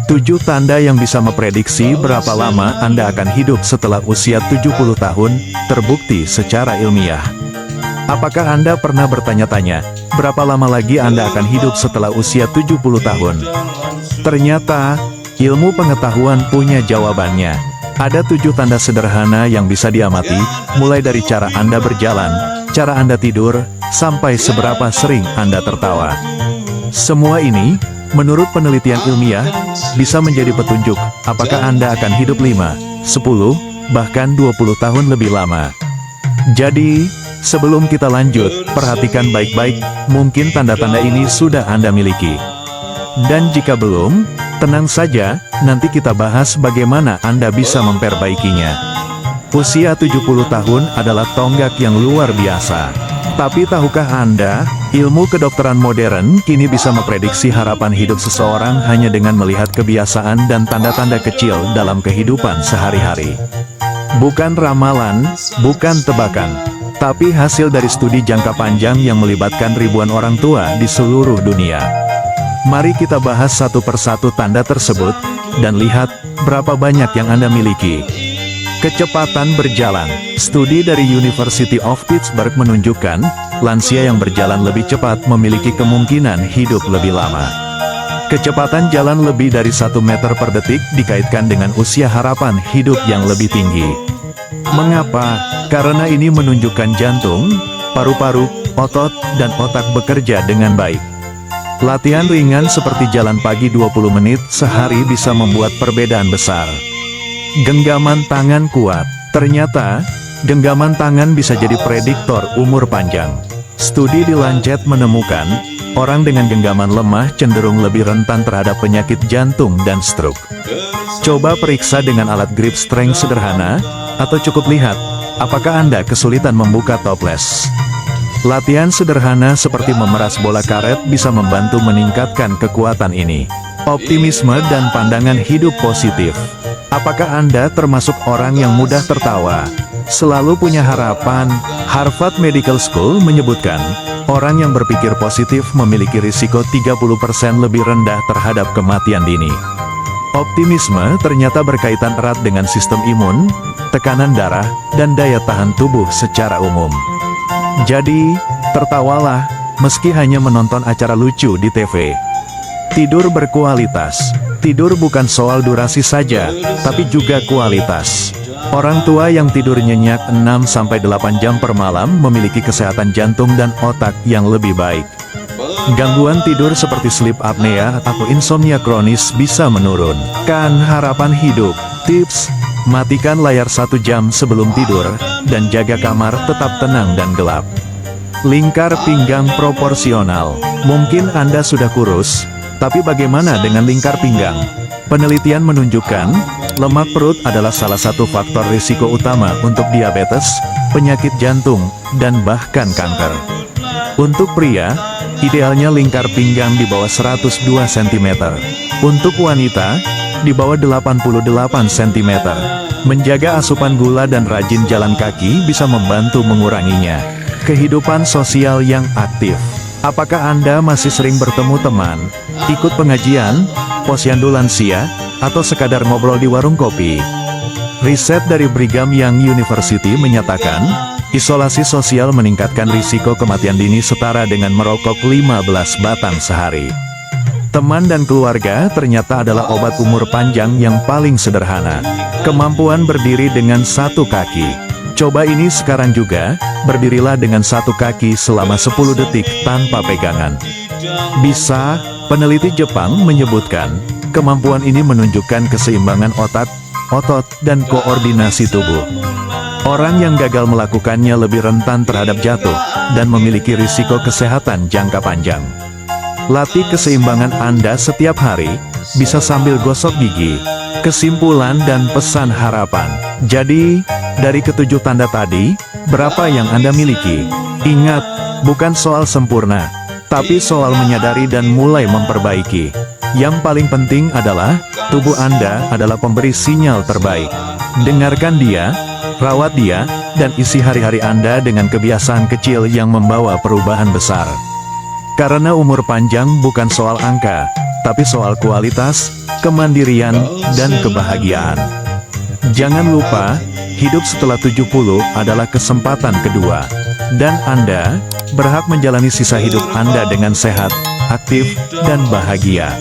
7 tanda yang bisa memprediksi berapa lama Anda akan hidup setelah usia 70 tahun, terbukti secara ilmiah. Apakah Anda pernah bertanya-tanya, berapa lama lagi Anda akan hidup setelah usia 70 tahun? Ternyata, ilmu pengetahuan punya jawabannya. Ada 7 tanda sederhana yang bisa diamati, mulai dari cara Anda berjalan, cara Anda tidur, sampai seberapa sering Anda tertawa. Semua ini, menurut penelitian ilmiah, bisa menjadi petunjuk apakah Anda akan hidup 5, 10, bahkan 20 tahun lebih lama. Jadi, sebelum kita lanjut, perhatikan baik-baik, mungkin tanda-tanda ini sudah Anda miliki. Dan jika belum, tenang saja, nanti kita bahas bagaimana Anda bisa memperbaikinya. Usia 70 tahun adalah tonggak yang luar biasa. Tapi tahukah Anda, ilmu kedokteran modern kini bisa memprediksi harapan hidup seseorang hanya dengan melihat kebiasaan dan tanda-tanda kecil dalam kehidupan sehari-hari. Bukan ramalan, bukan tebakan, tapi hasil dari studi jangka panjang yang melibatkan ribuan orang tua di seluruh dunia. Mari kita bahas satu persatu tanda tersebut, dan lihat berapa banyak yang Anda miliki. Kecepatan berjalan. Studi dari University of Pittsburgh menunjukkan, lansia yang berjalan lebih cepat memiliki kemungkinan hidup lebih lama. Kecepatan jalan lebih dari 1 meter per detik dikaitkan dengan usia harapan hidup yang lebih tinggi. Mengapa? Karena ini menunjukkan jantung, paru-paru, otot, dan otak bekerja dengan baik. Latihan ringan seperti jalan pagi 20 menit sehari bisa membuat perbedaan besar. Genggaman tangan kuat. Ternyata, genggaman tangan bisa jadi prediktor umur panjang. Studi di Lancet menemukan, orang dengan genggaman lemah cenderung lebih rentan terhadap penyakit jantung dan stroke. Coba periksa dengan alat grip strength sederhana, atau cukup lihat, apakah Anda kesulitan membuka toples. Latihan sederhana seperti memeras bola karet bisa membantu meningkatkan kekuatan ini. Optimisme dan pandangan hidup positif. Apakah Anda termasuk orang yang mudah tertawa? Selalu punya harapan. Harvard Medical School menyebutkan, orang yang berpikir positif memiliki risiko 30% lebih rendah terhadap kematian dini. Optimisme ternyata berkaitan erat dengan sistem imun, tekanan darah, dan daya tahan tubuh secara umum. Jadi, tertawalah, meski hanya menonton acara lucu di TV. Tidur berkualitas. Tidur bukan soal durasi saja, tapi juga kualitas. Orang tua yang tidur nyenyak 6-8 jam per malam memiliki kesehatan jantung dan otak yang lebih baik. Gangguan tidur seperti sleep apnea atau insomnia kronis bisa menurunkan harapan hidup. Tips: matikan layar 1 jam sebelum tidur, dan jaga kamar tetap tenang dan gelap. Lingkar pinggang proporsional. Mungkin Anda sudah kurus, tapi bagaimana dengan lingkar pinggang? Penelitian menunjukkan, lemak perut adalah salah satu faktor risiko utama untuk diabetes, penyakit jantung, dan bahkan kanker. Untuk pria, idealnya lingkar pinggang di bawah 102 cm. Untuk wanita, di bawah 88 cm. Menjaga asupan gula dan rajin jalan kaki bisa membantu menguranginya. Kehidupan sosial yang aktif. Apakah Anda masih sering bertemu teman, ikut pengajian, posyandu lansia, atau sekadar ngobrol di warung kopi? Riset dari Brigham Young University menyatakan, isolasi sosial meningkatkan risiko kematian dini setara dengan merokok 15 batang sehari. Teman dan keluarga ternyata adalah obat umur panjang yang paling sederhana. Kemampuan berdiri dengan 1 kaki. Coba ini sekarang juga, berdirilah dengan 1 kaki selama 10 detik tanpa pegangan. Bisa. Peneliti Jepang menyebutkan, kemampuan ini menunjukkan keseimbangan otak, otot, dan koordinasi tubuh. Orang yang gagal melakukannya lebih rentan terhadap jatuh, dan memiliki risiko kesehatan jangka panjang. Latih keseimbangan Anda setiap hari, bisa sambil gosok gigi. Kesimpulan dan pesan harapan. Jadi, dari ke-7 tanda tadi, berapa yang Anda miliki? Ingat, bukan soal sempurna, tapi soal menyadari dan mulai memperbaiki. Yang paling penting adalah, tubuh Anda adalah pemberi sinyal terbaik. Dengarkan dia, rawat dia, dan isi hari-hari Anda dengan kebiasaan kecil yang membawa perubahan besar. Karena umur panjang bukan soal angka, tapi soal kualitas, kemandirian, dan kebahagiaan. Jangan lupa, hidup setelah 70 adalah kesempatan kedua. Dan Anda berhak menjalani sisa hidup Anda dengan sehat, aktif, dan bahagia.